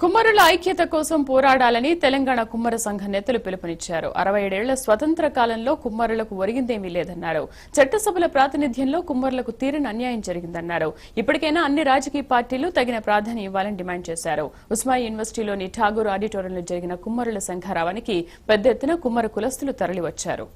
కుమ్మరుల ఐక్యత కోసం పోరాడాలని తెలంగాణ కుమ్మర సంఘ నేతలు పిలుపునిచ్చారు. 67 ఏళ్ల స్వతంత్ర కాలంలో కుమ్మరులకు ఒరిగిందేమీ లేదన్నారు. చట్టసభల ప్రాతినిధ్యంలో కుమ్మరులకు తీరని అన్యాయం జరిగిందన్నారు. ఇప్పటికైనా అన్ని రాజకీయ పార్టీలు తగిన ప్రాధాన్యం ఇవ్వాలని డిమాండ్ చేశారు. ఉస్మానియా యూనివర్సిటీలోని ఠాగూర్ ఆడిటోరియంలో జరిగిన కుమ్మరుల సంఘారావానికి పెద్ద ఎత్తున కుమ్మర కులస్తులు తరలివచ్చారు.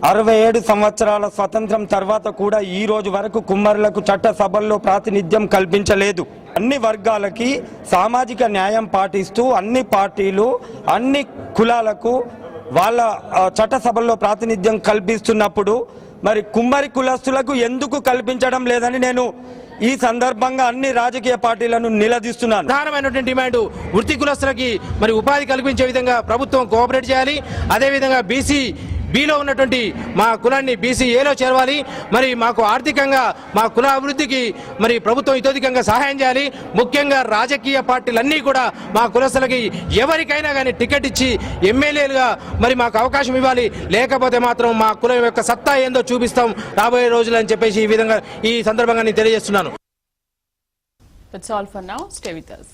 అరవై 67 సంవత్సరాల స్వతంత్రం తర్వాత కూడా ఈ రోజు వరకు కుమ్మరులకు చట్ట సభల్లో ప్రాతినిధ్యం కల్పించలేదు. అన్ని వర్గాలకి సామాజిక న్యాయం పాటిస్తూ అన్ని పార్టీలు అన్ని కులాలకు వాళ్ళ చట్ట సభల్లో ప్రాతినిధ్యం కల్పిస్తున్నప్పుడు మరి కుమ్మరి కులస్తులకు ఎందుకు కల్పించడం లేదని నేను ఈ సందర్భంగా అన్ని రాజకీయ పార్టీలను నిలదీస్తున్నాను. ప్రధానమైనటువంటి డిమాండ్ వృత్తి కులస్తులకి మరి ఉపాధి కల్పించే విధంగా ప్రభుత్వం కోఆపరేట్ చేయాలి. అదేవిధంగా బీసీ బిలో ఉన్నటువంటి మా కులాన్ని బీసీ ఏలో చేరవాలి. మరి మాకు ఆర్థికంగా మా కుల అభివృద్ధికి మరి ప్రభుత్వం ఇతోధికంగా సహాయం చేయాలి. ముఖ్యంగా రాజకీయ పార్టీలన్నీ కూడా మా కులస్తులకి ఎవరికైనా కానీ టికెట్ ఇచ్చి ఎమ్మెల్యేలుగా మరి మాకు అవకాశం ఇవ్వాలి. లేకపోతే మాత్రం మా కులం యొక్క సత్తా ఏందో చూపిస్తాం రాబోయే రోజులు అని చెప్పేసి ఈ విధంగా ఈ సందర్భంగా నేను తెలియజేస్తున్నాను. That's all for now. Stay with us.